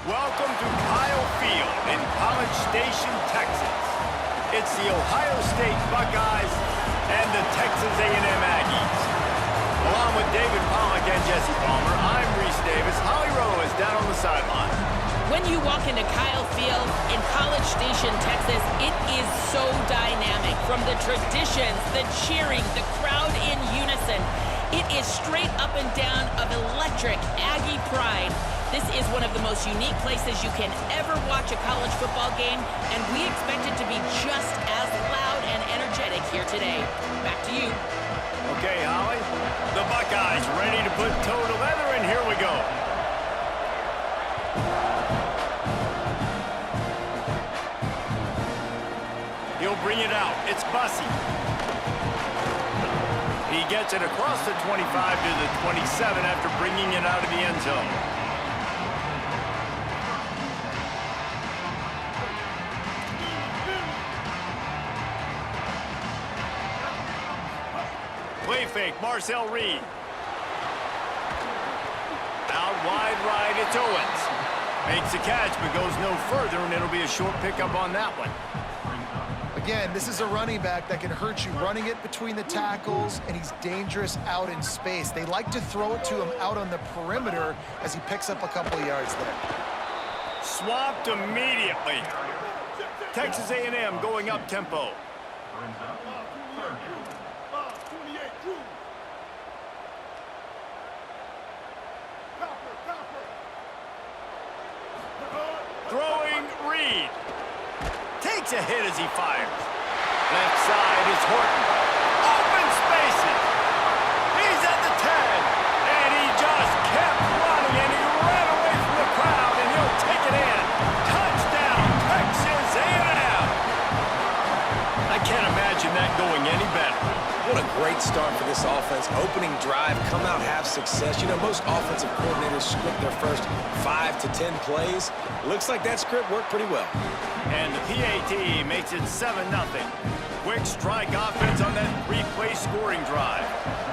Welcome to Kyle Field in College Station, Texas. It's the Ohio State Buckeyes and the Texas A&M Aggies. Along with David Pollack and Jesse Palmer, I'm Reese Davis. Holly Rowe is down on the sideline. When you walk into Kyle Field in College Station, Texas, it is so dynamic. From the traditions, the cheering, the crowd in unison, it is straight up and down of electric Aggie pride. This is one of the most unique places you can ever watch a college football game, and we expect it to be just as loud and energetic here today. Back to you. Okay, Holly. The Buckeyes ready to put toe to leather, and here we go. He'll bring it out. It's Bussey. He gets it across the 25 to the 27 after bringing it out of the end zone. Play fake, Marcel Reed. Out wide right, it's Owens. Makes the catch, but goes no further, and it'll be a short pickup on that one. Again, this is a running back that can hurt you running it between the tackles, and he's dangerous out in space. They like to throw it to him out on the perimeter as he picks up a couple of yards there. Swamped immediately. Texas A&M going up tempo. Throwing Reed. Takes a hit as he fires. Left side is Horton. Open spaces. He's at the 10. And he just kept running, and he ran away from the crowd, and he'll take it in. Touchdown, Texas A&M. I can't imagine that going any better. What a great start for this offense. Opening drive, come out, have success. You know, most offensive coordinators script their first 5 to 10 plays. Looks like that script worked pretty well. And the PAT makes it 7-0. Quick strike offense on that 3-play scoring drive.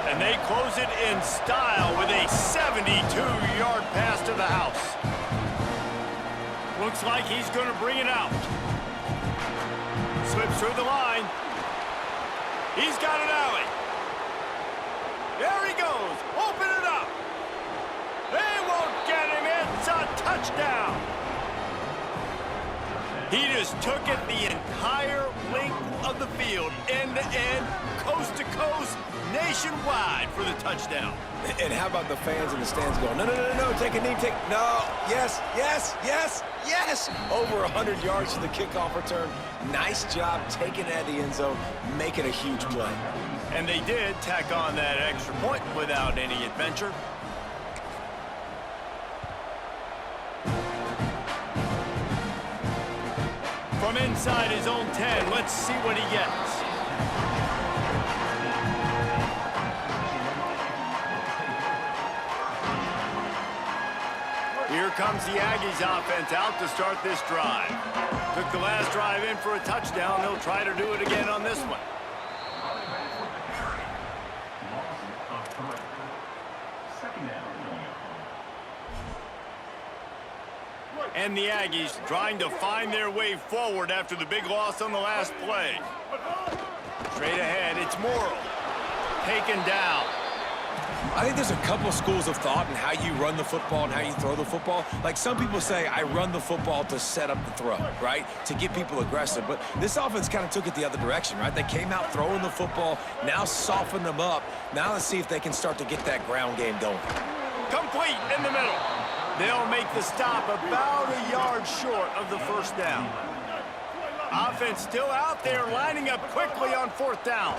And they close it in style with a 72-yard pass to the house. Looks like he's going to bring it out. Slips through the line. He's got an alley. There he goes. Open it up. They won't get him. It's a touchdown. He just took it the entire length of the field, end to end, coast to coast, nationwide for the touchdown. And how about the fans in the stands going, no, no, no, no, take a knee, no, yes, yes, yes, yes. Over 100 yards to the kickoff return. Nice job taking it at the end zone, making a huge play. And they did tack on that extra point without any adventure. From inside his own 10, let's see what he gets. Here comes the Aggies offense out to start this drive. Took the last drive in for a touchdown. They'll try to do it again on this one. And the Aggies trying to find their way forward after the big loss on the last play. Straight ahead, it's Morrill. Taken down. I think there's a couple schools of thought in how you run the football and how you throw the football. Like some people say, I run the football to set up the throw, right? To get people aggressive. But this offense kind of took it the other direction, right? They came out throwing the football, now soften them up. Now let's see if they can start to get that ground game going. Complete in the middle. They'll make the stop about a yard short of the first down. Offense still out there, lining up quickly on 4th down.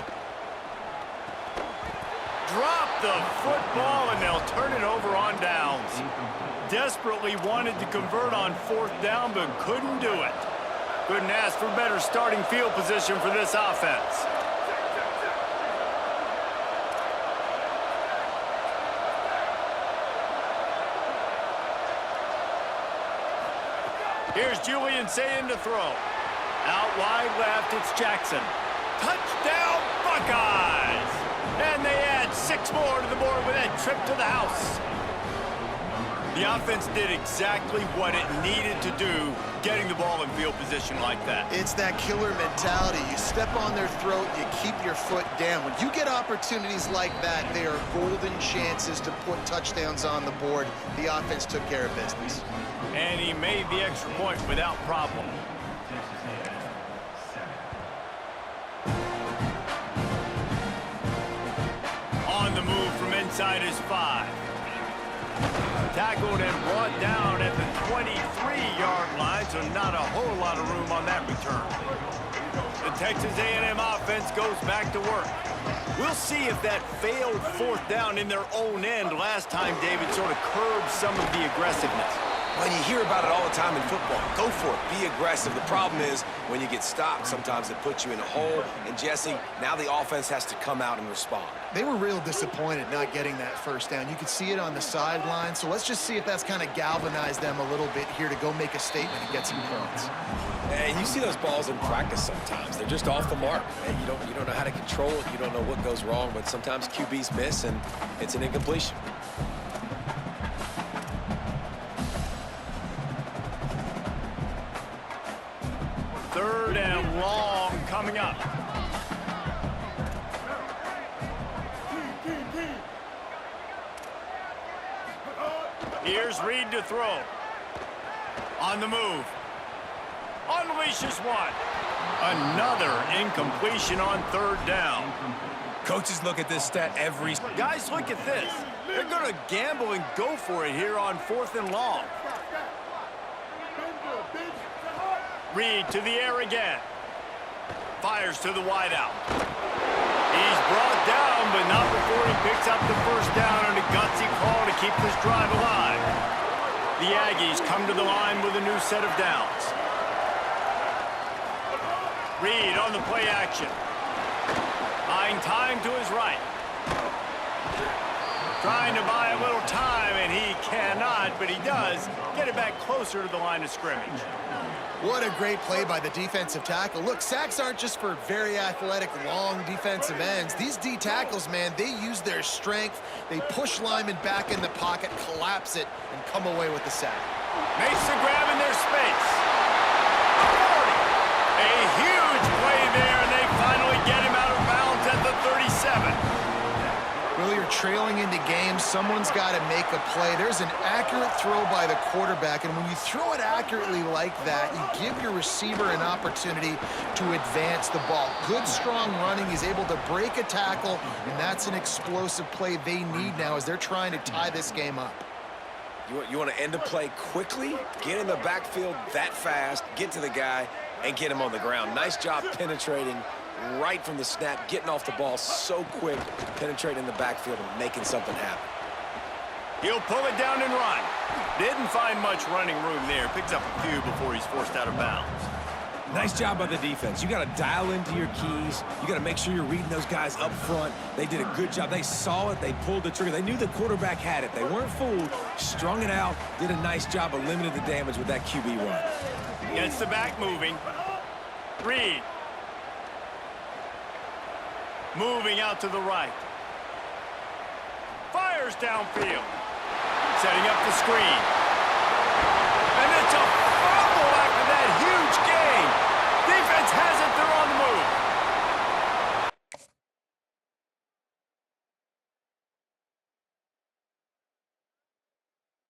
Drop the football, and they'll turn it over on downs. Desperately wanted to convert on 4th down, but couldn't do it. Couldn't ask for better starting field position for this offense. Here's Julian Sayin to throw. Out wide left, it's Jackson. Touchdown, Buckeyes! And they add 6 more to the board with that trip to the house. The offense did exactly what it needed to do, getting the ball in field position like that. It's that killer mentality. You step on their throat, you keep your foot down. When you get opportunities like that, they are golden chances to put touchdowns on the board. The offense took care of business. And he made the extra point without problem. On the move from inside his 5. Tackled and brought down at the 23-yard line, so not a whole lot of room on that return. The Texas A&M offense goes back to work. We'll see if that failed 4th down in their own end last time, David, sort of curbed some of the aggressiveness. Well, you hear about it all the time in football. Go for it. Be aggressive. The problem is when you get stopped, sometimes it puts you in a hole. And, Jesse, now the offense has to come out and respond. They were real disappointed not getting that 1st down. You could see it on the sideline. So let's just see if that's kind of galvanized them a little bit here to go make a statement and get some points. And you see those balls in practice sometimes. They're just off the mark. And you don't know how to control it. You don't know what goes wrong. But sometimes QBs miss, and it's an incompletion. Third and long coming up. Here's Reed to throw. On the move. Unleashes one. Another incompletion on 3rd down. Coaches look at this stat every... Guys, look at this. They're going to gamble and go for it here on 4th and long. Reed to the air again. Fires to the wideout. He's brought down, but not before he picks up the 1st down on a gutsy call to keep this drive alive. The Aggies come to the line with a new set of downs. Reed on the play action. Buying time to his right. Trying to buy a little time, and he cannot, but he does get it back closer to the line of scrimmage. What a great play by the defensive tackle. Look, sacks aren't just for very athletic, long defensive ends. These D tackles, man, they use their strength. They push linemen back in the pocket, collapse it, and come away with the sack. Makes the grab in their space. 40. A huge play there, and they finally get him out of bounds at the 37. Well, you're trailing into games. Someone's got to make a play. There's an accurate throw by the quarterback, and when you throw it accurately like that, you give your receiver an opportunity to advance the ball. Good, strong running. He's able to break a tackle, and that's an explosive play they need now as they're trying to tie this game up. You want to end a play quickly, get in the backfield that fast, get to the guy, and get him on the ground. Nice job penetrating right from the snap, getting off the ball so quick, penetrating the backfield and making something happen. He'll pull it down and run. Didn't find much running room there. Picks up a few before he's forced out of bounds. Nice job by the defense. You got to dial into your keys. You got to make sure you're reading those guys up front. They did a good job. They saw it. They pulled the trigger. They knew the quarterback had it. They weren't fooled. Strung it out. Did a nice job of limiting the damage with that QB run. Gets the back moving. Reed. Moving out to the right. Fires downfield. Setting up the screen. And it's a fumble after that huge gain. Defense has it. They're on